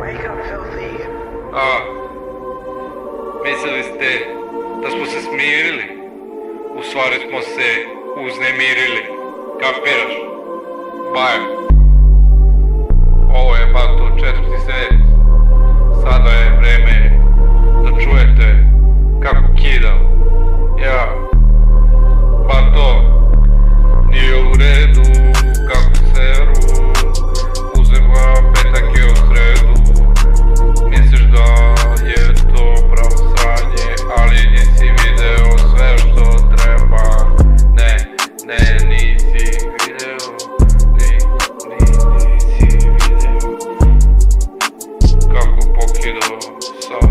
A, mislili ste da smo se smirili? U stvari smo se uznemirili. Kapiraš? Bajo. Ovo je Bato 4. svet. Sada je vreme da čujete kako kidam. Ja, Bato, nije u redu kako seru. Uzeva petak je u sredu. Misliš da je to pravo sranje, ali nisi video sve što treba. Ne, nisi video. Nisi video kako pokidao sam.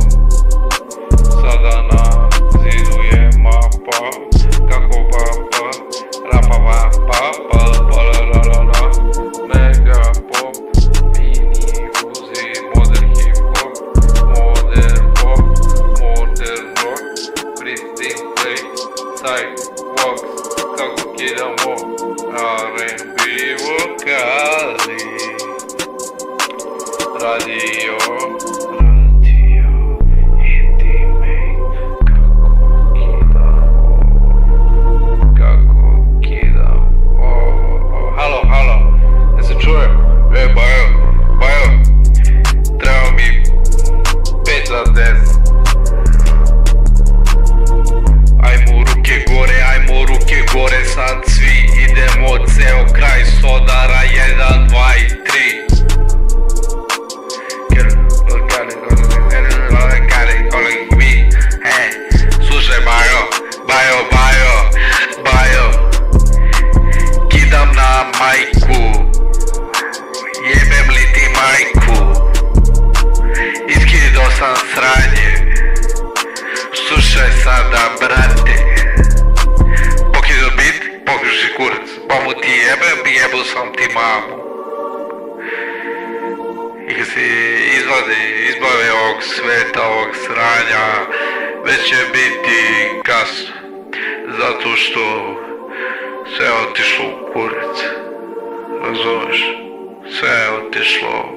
Sada na zidu je mapa. Kako baba rapa vapa pa mega pop, mini uzi, modern hip hop, modern pop, modern rock, freestyle play, sidewalks, kako kidamo R&B vokali, radio intimate, kako kidamo, halo, da se čuje, Bajo, treba mi 5 za 10. Ajmo ruke gore, sad svi idemo ceo kraj Sodara, 1, 2 i 3. Slušaj Bajo, kidam na majku, jebem li ti majku, iskidao sam sranje, slušaj sada brate, pokidao bit, pokriši kurac, pa mu ti jebao sam ti mamu. I kad se izbave ovog sveta, ovog sranja, već će biti kasno, zato što sve je otišlo u kurac, razumeš, sve je otišlo